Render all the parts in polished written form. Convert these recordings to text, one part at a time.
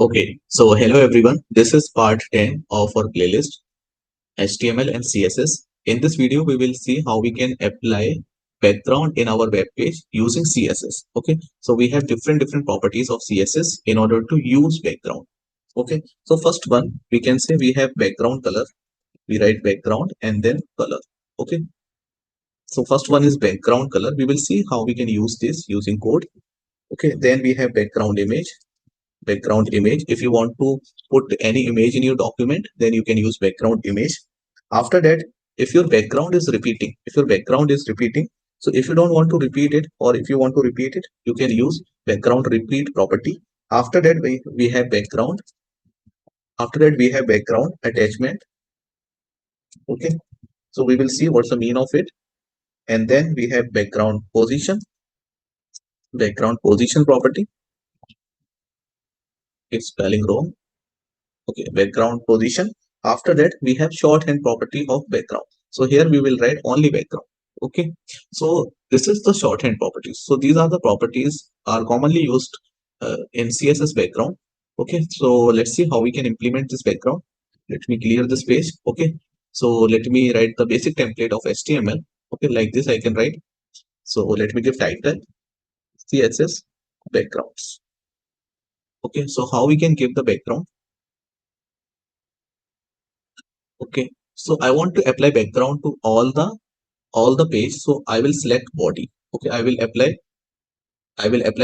Okay, so hello everyone. This is part 10 of our playlist HTML and CSS. In this video, we will see how we can apply background in our web page using CSS. Okay, so we have different properties of CSS in order to use background. Okay, so first one, we can say we have background color. We write background and then color. Okay, so first one is background color. We will see how we can use this using code. Okay, then we have background image. If you want to put any image in your document, then you can use background image. After that, if your background is repeating, so if you don't want to repeat it, or if you want to repeat it, you can use background repeat property. After that, we have background. After that, we have background attachment. Okay, so we will see what's the mean of it. And then we have background position property. It's spelling wrong. Okay, background position. After that, we have shorthand property of background. So here we will write only background. Okay, so this is the shorthand properties. So these are the properties are commonly used in CSS background. Okay, so let's see how we can implement this background. Let me clear this page. Okay, so let me write the basic template of HTML. Okay, like this I can write. So let me give title CSS backgrounds. Okay, so how we can give the background? Okay, so I want to apply background to all the page. So I will select body. Okay, I will apply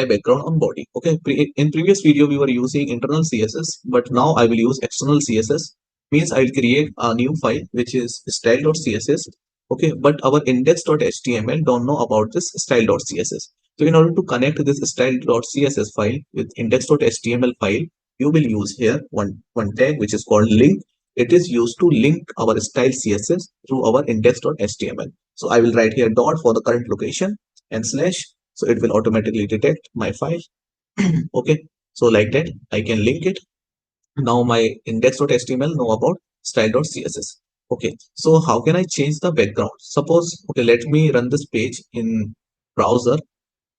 background on body. Okay, in previous video we were using internal CSS, but now I will use external CSS. Means I'll create a new file which is style.css. Okay, but our index.html don't know about this style.css. So in order to connect this style.css file with index.html file, you will use here one tag which is called link. It is used to link our style CSS to our index.html. So I will write here dot for the current location and slash, so it will automatically detect my file. Okay, so like that I can link it. Now my index.html know about style.css. Okay, so how can I change the background? Suppose, okay, let me run this page in browser.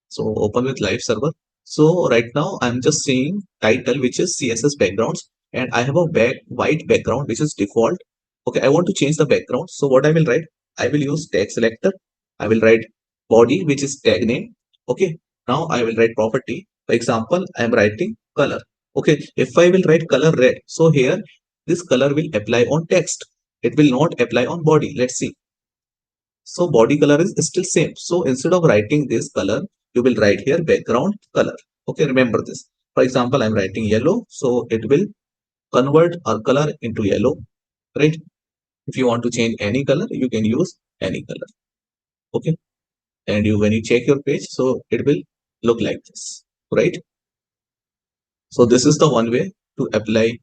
So open with live server. So right now I'm just seeing title which is CSS backgrounds, and I have a white background which is default. Okay, I want to change the background. So what I will write? I will use tag selector. I will write body which is tag name. Okay, now I will write property. For example, I am writing color. Okay, if I will write color red, so here this color will apply on text. It will not apply on body. Let's see. So body color is still same. So instead of writing this color, you will write here background color. Okay, remember this. For example, I'm writing yellow, so it will convert our color into yellow, right? If you want to change any color, you can use any color. Okay, and when you check your page, so it will look like this, right? So this is the one way to apply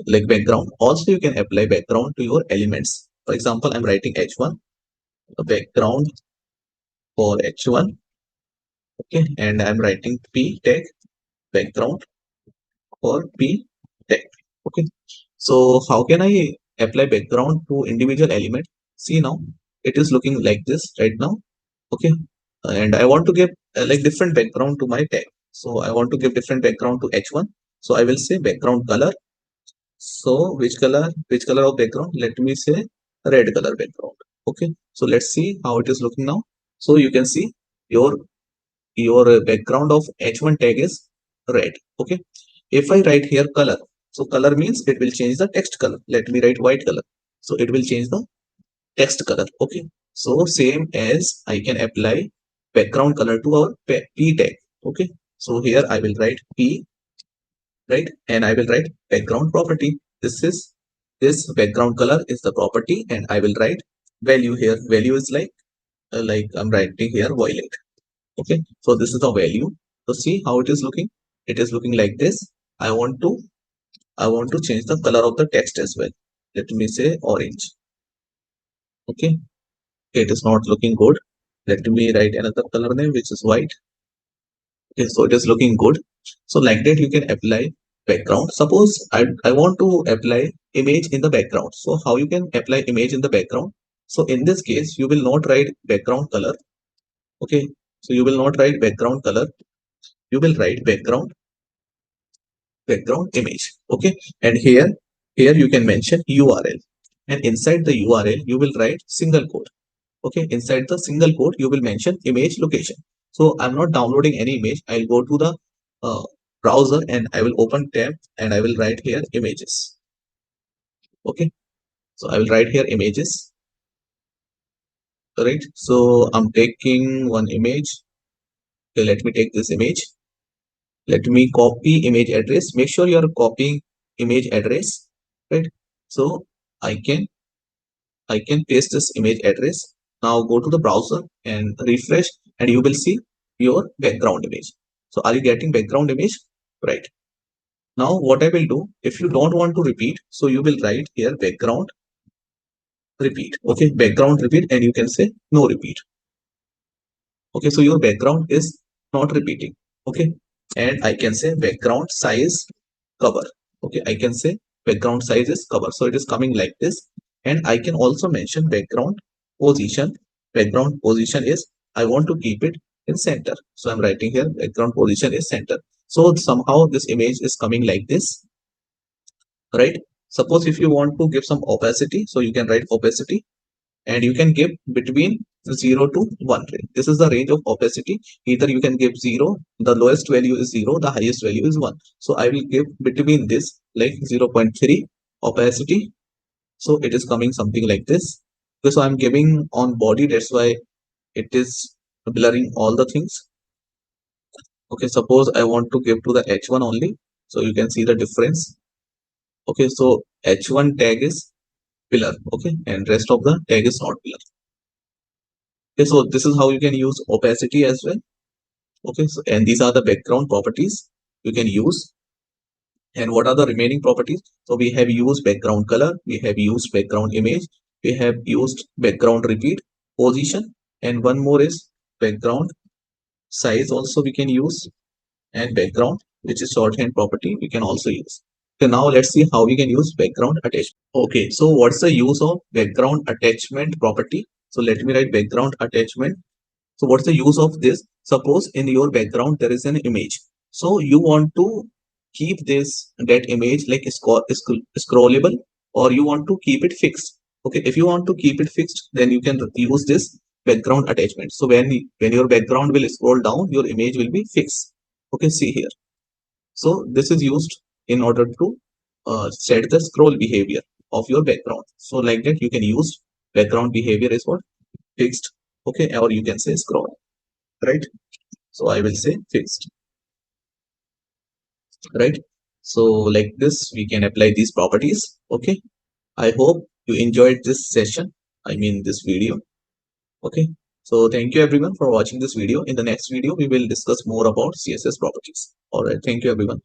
like background. Also, you can apply background to your elements. For example, I'm writing h1, a background for h1. Okay, and I'm writing p tag background for p tag. Okay, so how can I apply background to individual element? See, now it is looking like this right now. Okay, and I want to give like different background to my tag. So I want to give different background to h1. So I will say background color. So which color of background? Let me say red color background. Okay, so let's see how it is looking now. So you can see your background of h1 tag is red. Okay, if I write here color, so color means it will change the text color. Let me write white color, so it will change the text color. Okay, so same as I can apply background color to our p tag. Okay, so here I will write p, right, and I will write background property. This background color is the property, and I will write value here. Value is like I'm writing here violet. Okay, so this is the value. So see how it is looking. It is looking like this. I want to change the color of the text as well. Let me say orange. Okay, it is not looking good. Let me write another color name which is white. Okay, so it is looking good. So like that you can apply background. Suppose I want to apply image in the background. So how you can apply image in the background? So in this case you will not write background color. Okay, so you will not write background color. You will write background background image. Okay, and here you can mention URL, and inside the URL you will write single quote. Okay, inside the single quote you will mention image location. So I'm not downloading any image. I'll go to the uh, browser and I will open tab and I will write here images. Okay, so I will write here images. Right, so I'm taking one image. Okay, let me take this image. Let me copy image address. Make sure you are copying image address, right? So i can paste this image address. Now go to the browser and refresh, and you will see your background image. So are you getting background image? Right, now what I will do, if you don't want to repeat, so you will write here background repeat. Okay, background repeat, and you can say no repeat. Okay, so your background is not repeating. Okay, and I can say background size cover. Okay, I can say background size is cover, so it is coming like this. And I can also mention background position. Background position is, I want to keep it in center, so I'm writing here background position is center. So somehow this image is coming like this, right? Suppose if you want to give some opacity, so you can write opacity, and you can give between 0 to 1 range. This is the range of opacity. Either you can give 0, the lowest value is 0, the highest value is 1. So I will give between this, like 0.3 opacity. So it is coming something like this. Okay, so I'm giving on body, that's why it is blurring all the things. Okay, suppose I want to give to the h1 only, so you can see the difference. Okay, so h1 tag is pillar, okay, and rest of the tag is not pillar. Okay, so this is how you can use opacity as well. Okay, so and these are the background properties you can use. And what are the remaining properties? So we have used background color, we have used background image, we have used background repeat, position, and one more is background size also we can use, and background, which is shorthand property, we can also use. So now let's see how we can use background attachment. Okay, so what's the use of background attachment property? So let me write background attachment. So what's the use of this? Suppose in your background there is an image. So you want to keep that image like scrollable, or you want to keep it fixed. Okay, if you want to keep it fixed, then you can use this background attachment. So when your background will scroll down, your image will be fixed. Okay, see here. So this is used in order to set the scroll behavior of your background. So like that you can use background behavior is what? Fixed. Okay, or you can say scroll. Right, so I will say fixed. Right, so like this we can apply these properties. Okay, I hope you enjoyed this session, I mean this video. Okay, so thank you everyone for watching this video. In the next video we will discuss more about CSS properties. All right, thank you everyone.